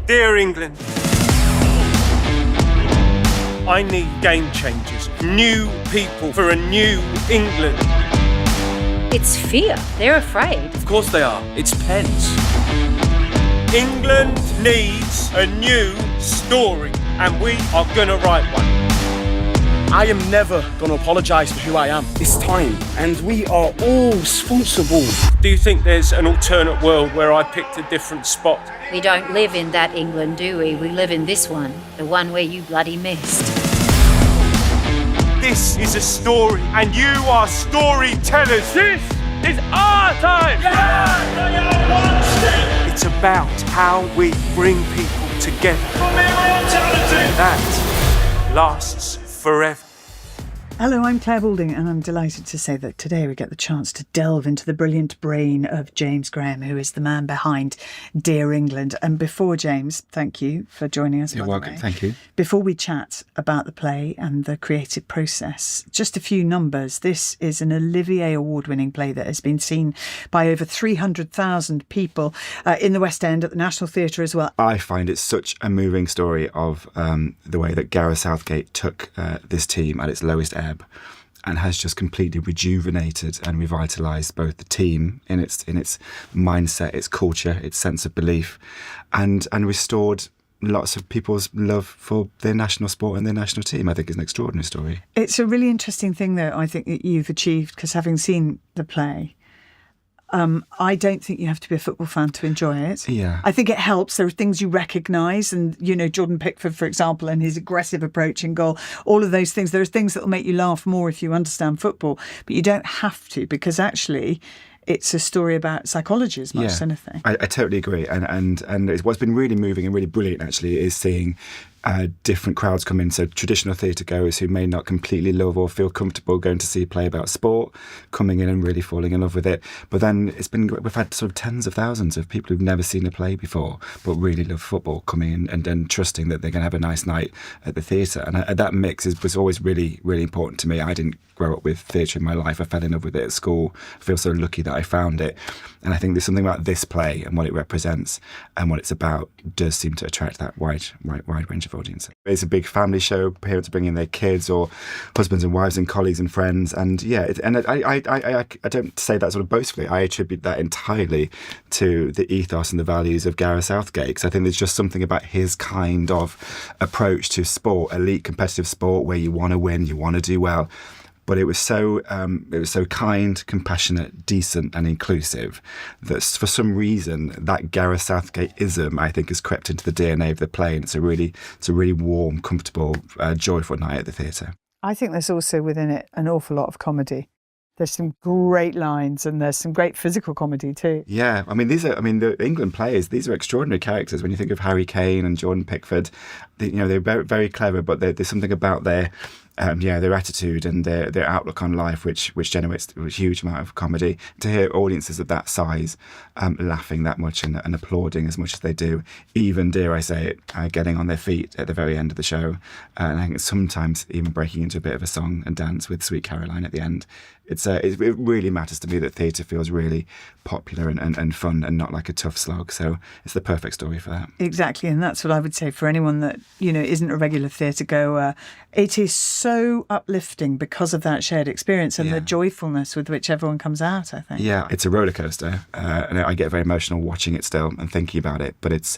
Dear England, I need game changers, new people for a new England. It's fear. They're afraid. Of course they are. It's pens. England needs a new story, and we are gonna write one. I am never going to apologise for who I am. It's time, and we are all responsible. Do you think there's an alternate world where I picked a different spot? We don't live in that England, do we? We live in this one, the one where you bloody missed. This is a story, and you are storytellers. This is our time! It's about how we bring people together. That lasts forever. Hello, I'm Clare Balding, and I'm delighted to say that today we get the chance to delve into the brilliant brain of James Graham, who is the man behind Dear England. And before, James, thank you for joining us. You're welcome, thank you. Before we chat about the play and the creative process, just a few numbers. This is an Olivier Award-winning play that has been seen by over 300,000 people in the West End, at the National Theatre as well. I find it such a moving story of the way that Gareth Southgate took this team at its lowest ebb and has just completely rejuvenated and revitalised both the team in its mindset, its culture, its sense of belief, and restored lots of people's love for their national sport and their national team. I think it's an extraordinary story. It's a really interesting thing, though, I think, that you've achieved, because having seen the play, I don't think you have to be a football fan to enjoy it. Yeah. I think it helps. There are things you recognise, and, you know, Jordan Pickford, for example, and his aggressive approach in goal, all of those things. There are things that will make you laugh more if you understand football, but you don't have to, because actually it's a story about psychology as much as anything. I totally agree. And what's been really moving and really brilliant, actually, is seeing different crowds come in. So traditional theatre goers who may not completely love or feel comfortable going to see a play about sport, coming in and really falling in love with it. But then we've had sort of tens of thousands of people who've never seen a play before, but really love football, coming in and trusting that they're going to have a nice night at the theatre. And that mix was always really, really important to me. I didn't grow up with theatre in my life. I fell in love with it at school. I feel so lucky that I found it. And I think there's something about this play and what it represents and what it's about does seem to attract that wide range of audience. It's a big family show. Parents bring in their kids or husbands and wives and colleagues and friends. And I don't say that sort of boastfully. I attribute that entirely to the ethos and the values of Gareth Southgate, because I think there's just something about his kind of approach to sport, elite competitive sport, where you want to win, you want to do well. But it was so kind, compassionate, decent and inclusive that for some reason that Gareth Southgate-ism, I think, has crept into the DNA of the play, and it's a really warm, comfortable, joyful night at the theatre. I think there's also within it an awful lot of comedy. There's some great lines, and there's some great physical comedy too. Yeah, the England players, these are extraordinary characters. When you think of Harry Kane and Jordan Pickford, they're very, very clever, but there's something about their attitude and their outlook on life, which generates a huge amount of comedy. To hear audiences of that size laughing that much and applauding as much as they do, even, dare I say it, getting on their feet at the very end of the show, and I think sometimes even breaking into a bit of a song and dance with Sweet Caroline at the end. It really matters to me that theatre feels really popular and fun and not like a tough slog. So it's the perfect story for that. Exactly, and that's what I would say for anyone that, isn't a regular theatre goer. It is so uplifting because of that shared experience and the joyfulness with which everyone comes out, I think. Yeah, it's a roller coaster, and I get very emotional watching it still and thinking about it, but it's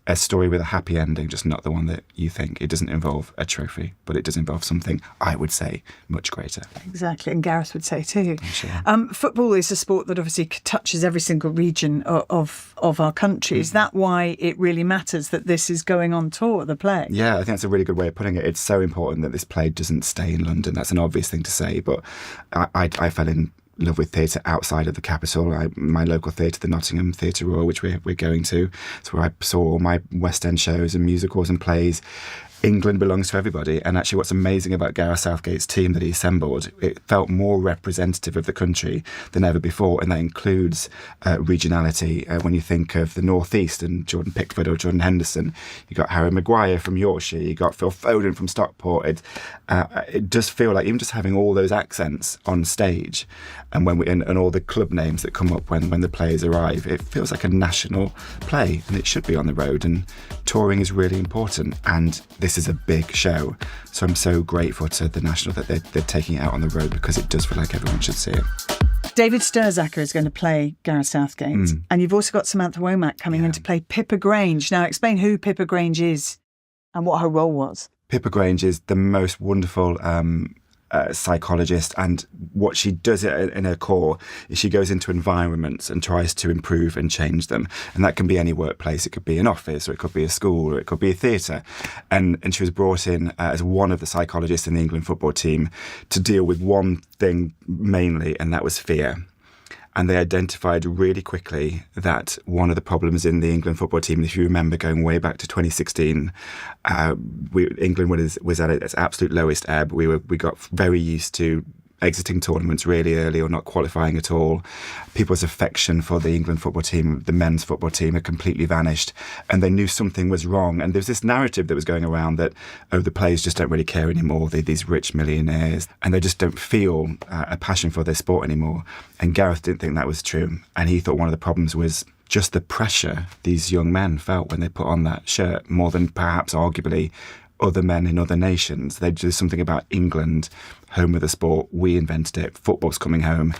a story with a happy ending, just not the one that you think. It doesn't involve a trophy, but it does involve something, I would say, much greater. Exactly, and Gareth would say too. Sure. Football is a sport that obviously touches every single region of our country. Is that why it really matters that this is going on tour, the play? Yeah, I think that's a really good way of putting it. It's so important that this play doesn't stay in London. That's an obvious thing to say, but I fell in love with theatre outside of the capital. My local theatre, the Nottingham Theatre Royal, which we're going to. It's where I saw all my West End shows and musicals and plays. England belongs to everybody. And actually what's amazing about Gareth Southgate's team that he assembled, it felt more representative of the country than ever before. And that includes regionality. When you think of the North East and Jordan Pickford or Jordan Henderson, you got Harry Maguire from Yorkshire, you got Phil Foden from Stockport. It does feel like even just having all those accents on stage and and all the club names that come up when the players arrive, it feels like a national play, and it should be on the road. And touring is really important, and this is a big show, so I'm so grateful to the National that they're taking it out on the road, because it does feel like everyone should see it. David Sturzaker is going to play Gareth Southgate, and you've also got Samantha Womack coming in to play Pippa Grange. Now, explain who Pippa Grange is and what her role was. Pippa Grange is the most wonderful psychologist, and what she does in her core is she goes into environments and tries to improve and change them, and that can be any workplace. It could be an office, or it could be a school, or it could be a theatre, and she was brought in as one of the psychologists in the England football team to deal with one thing mainly, and that was fear. And they identified really quickly that one of the problems in the England football team, if you remember going way back to 2016, England was at its absolute lowest ebb. We got very used to exiting tournaments really early or not qualifying at all. People's affection for the England football team, the men's football team, had completely vanished, and they knew something was wrong. And there's this narrative that was going around that, the players just don't really care anymore. They're these rich millionaires, and they just don't feel a passion for their sport anymore. And Gareth didn't think that was true, and he thought one of the problems was just the pressure these young men felt when they put on that shirt, more than perhaps arguably other men in other nations. There's something about England, home of the sport. We invented it. Football's coming home.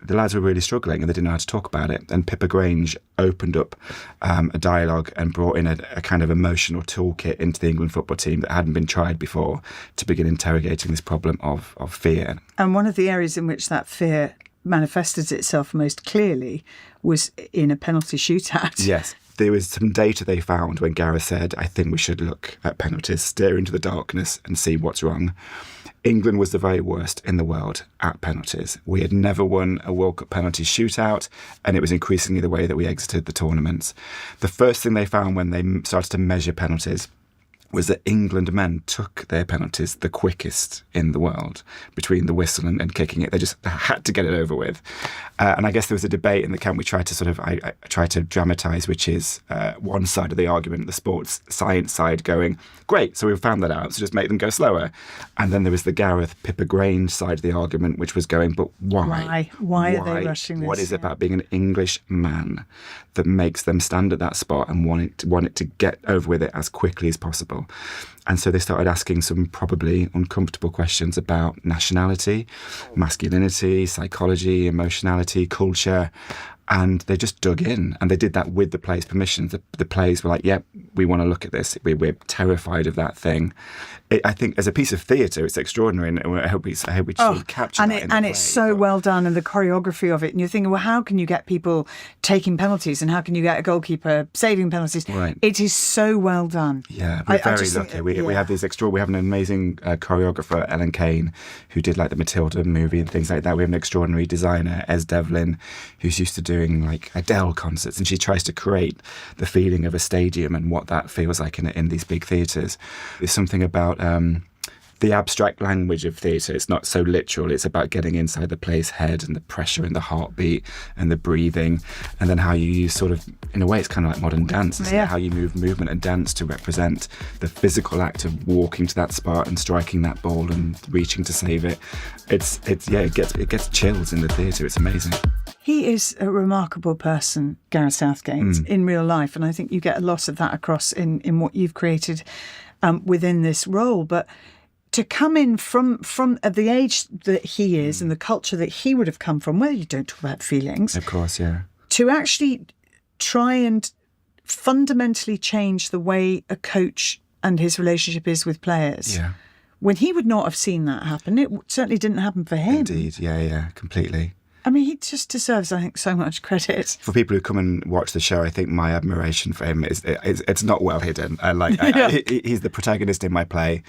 The lads were really struggling, and they didn't know how to talk about it. And Pippa Grange opened up a dialogue and brought in a kind of emotional toolkit into the England football team that hadn't been tried before, to begin interrogating this problem of fear. And one of the areas in which that fear manifested itself most clearly was in a penalty shootout. Yes. There was some data they found when Gareth said, I think we should look at penalties, stare into the darkness and see what's wrong. England was the very worst in the world at penalties. We had never won a World Cup penalty shootout, and it was increasingly the way that we exited the tournaments. The first thing they found when they started to measure penalties was that England men took their penalties the quickest in the world, between the whistle and kicking it. They just had to get it over with. And I guess there was a debate in the camp we tried to I tried to dramatise, which is one side of the argument, the sports science side, going, great, so we've found that out, so just make them go slower. And then there was the Gareth Pippa Grange side of the argument, which was going, but why? Why are they rushing this? What is it about being an English man that makes them stand at that spot and want it to get over with it as quickly as possible? And so they started asking some probably uncomfortable questions about nationality, masculinity, psychology, emotionality, culture. And they just dug in, and they did that with the players' permission. The players were like, yep, we want to look at this. We're terrified of that thing. I think as a piece of theatre, it's extraordinary, and I hope we sort of capture that in the and play. it's so well done, and the choreography of it. And you're thinking, well, how can you get people taking penalties, and how can you get a goalkeeper saving penalties? Right. It is so well done. Yeah, we're very lucky. We have these we have an amazing choreographer, Ellen Kane, who did like the Matilda movie and things like that. We have an extraordinary designer, Ez Devlin, who's used to doing like Adele concerts, and she tries to create the feeling of a stadium and what that feels like in these big theatres. There's something about the abstract language of theatre. It's not so literal. It's about getting inside the player's head and the pressure and the heartbeat and the breathing, and then how you use sort of, in a way, it's kind of like modern dance, isn't it? How you move movement and dance to represent the physical act of walking to that spot and striking that ball and reaching to save it. It gets chills in the theatre. It's amazing. He is a remarkable person, Gareth Southgate, in real life, and I think you get a lot of that across in what you've created within this role. But to come in from at the age that he is and the culture that he would have come from, where you don't talk about feelings, of course, yeah, to actually try and fundamentally change the way a coach and his relationship is with players. Yeah. When he would not have seen that happen, it certainly didn't happen for him. Indeed, yeah, completely. I mean, he just deserves, I think, so much credit. For people who come and watch the show, I think my admiration for him is it's not well hidden. He's the protagonist in my play,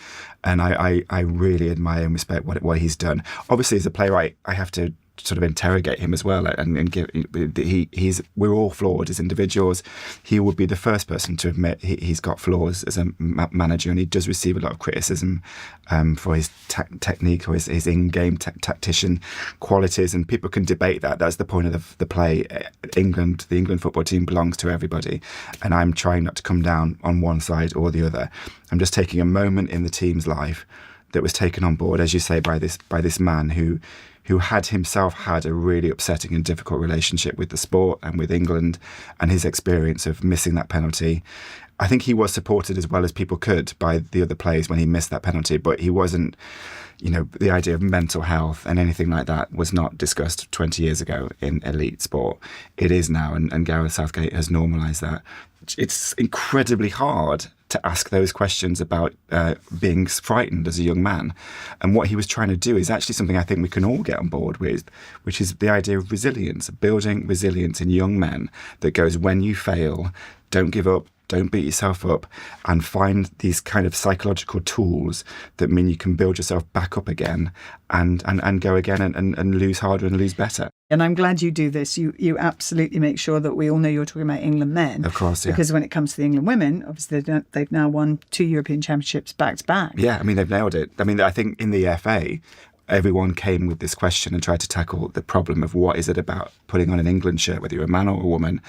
and I really admire and respect what he's done. Obviously, as a playwright, I have to sort of interrogate him as well, and give, we're all flawed as individuals. He would be the first person to admit he's got flaws as a manager, and he does receive a lot of criticism for his technique or his in-game tactician qualities, and people can debate that. That's the point of the play. The England football team belongs to everybody, and I'm trying not to come down on one side or the other. I'm just taking a moment in the team's life that was taken on board, as you say, by this man who had himself had a really upsetting and difficult relationship with the sport and with England, and his experience of missing that penalty. I think he was supported as well as people could by the other players when he missed that penalty, but he wasn't, the idea of mental health and anything like that was not discussed 20 years ago in elite sport. It is now, and Gareth Southgate has normalised that. It's incredibly hard to ask those questions about being frightened as a young man. And what he was trying to do is actually something I think we can all get on board with, which is the idea of resilience, building resilience in young men that goes, when you fail, don't give up, don't beat yourself up, and find these kind of psychological tools that mean you can build yourself back up again and go again and lose harder and lose better. And I'm glad you do this. You absolutely make sure that we all know you're talking about England men. Of course, yeah. Because when it comes to the England women, obviously they've now won 2 European Championships back to back. Yeah, I mean, they've nailed it. I mean, I think in the FA, everyone came with this question and tried to tackle the problem of what is it about putting on an England shirt, whether you're a man or a woman,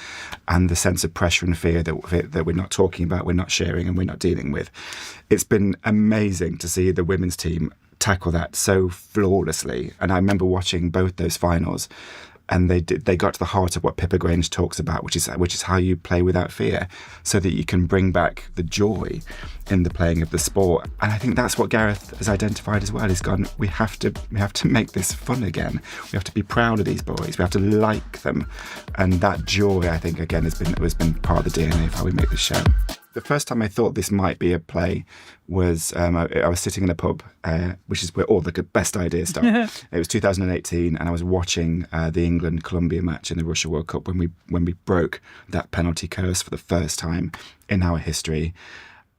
and the sense of pressure and fear that we're not talking about, we're not sharing, and we're not dealing with. It's been amazing to see the women's team tackle that so flawlessly. And I remember watching both those finals, and they got to the heart of what Pippa Grange talks about, which is how you play without fear, so that you can bring back the joy in the playing of the sport. And I think that's what Gareth has identified as well. He's gone, we have to make this fun again. We have to be proud of these boys. We have to like them, and that joy, I think, again has been part of the DNA of how we make this show. The first time I thought this might be a play was I was sitting in a pub, which is where all the best ideas start. It was 2018, and I was watching the England-Colombia match in the Russia World Cup when we broke that penalty curse for the first time in our history.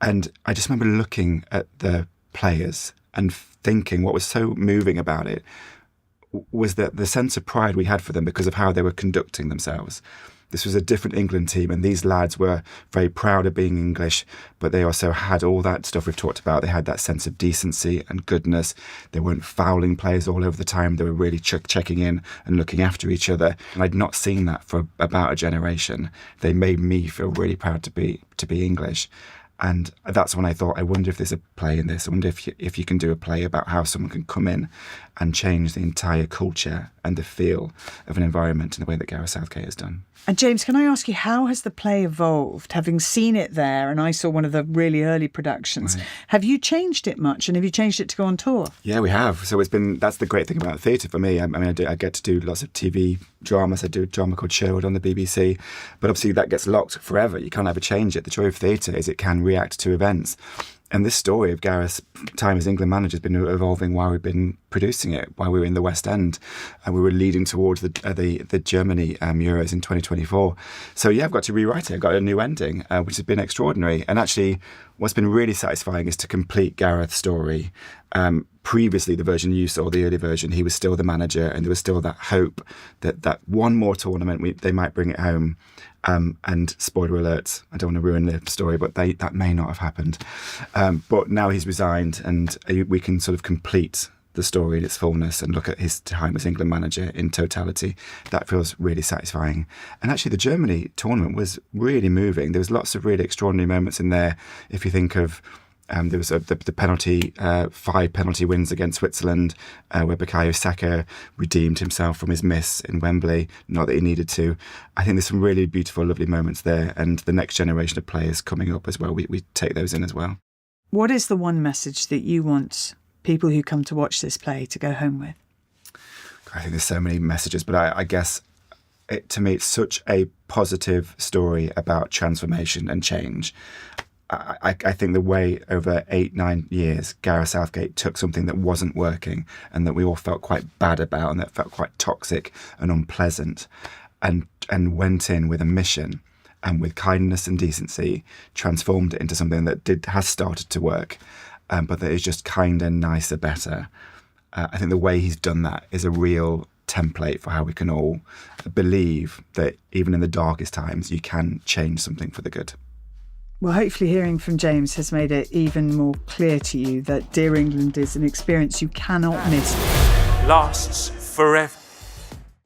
And I just remember looking at the players and thinking what was so moving about it was that the sense of pride we had for them because of how they were conducting themselves. This was a different England team, and these lads were very proud of being English, but they also had all that stuff we've talked about. They had that sense of decency and goodness. They weren't fouling players all over the time. They were really checking in and looking after each other. And I'd not seen that for about a generation. They made me feel really proud to be English. And that's when I thought, I wonder if there's a play in this. I wonder if you can do a play about how someone can come in and change the entire culture and the feel of an environment in the way that Gareth Southgate has done. And James, can I ask you, how has the play evolved? Having seen it there, and I saw one of the really early productions, right. Have you changed it much, and have you changed it to go on tour? Yeah, we have. So that's the great thing about theatre for me. I mean, I get to do lots of TV dramas. I do a drama called Sherwood on the BBC, but obviously that gets locked forever. You can't ever change it. The joy of theatre is it can react to events. And this story of Gareth's time as England manager has been evolving while we've been producing it, while we were in the West End, and we were leading towards the Germany Euros in 2024. So yeah, I've got to rewrite it. I've got a new ending, which has been extraordinary. And actually, what's been really satisfying is to complete Gareth's story. Previously, the version you saw, the early version, he was still the manager, and there was still that hope that one more tournament they might bring it home. And spoiler alert, I don't want to ruin the story, but that may not have happened. But now he's resigned, and we can sort of complete the story in its fullness and look at his time as England manager in totality. That feels really satisfying. And actually, the Germany tournament was really moving. There was lots of really extraordinary moments in there. If you think of there was the penalty, 5 penalty wins against Switzerland, where Bukayo Saka redeemed himself from his miss in Wembley. Not that he needed to. I think there's some really beautiful, lovely moments there, and the next generation of players coming up as well. We take those in as well. What is the one message that you want people who come to watch this play to go home with? I think there's so many messages, but I guess to me it's such a positive story about transformation and change. I think the way over 8-9 years Gareth Southgate took something that wasn't working and that we all felt quite bad about and that felt quite toxic and unpleasant and went in with a mission and with kindness and decency transformed it into something that has started to work, but that is just kinder, nicer, better. I think the way he's done that is a real template for how we can all believe that even in the darkest times, you can change something for the good. Well, hopefully hearing from James has made it even more clear to you that Dear England is an experience you cannot miss. Lasts forever.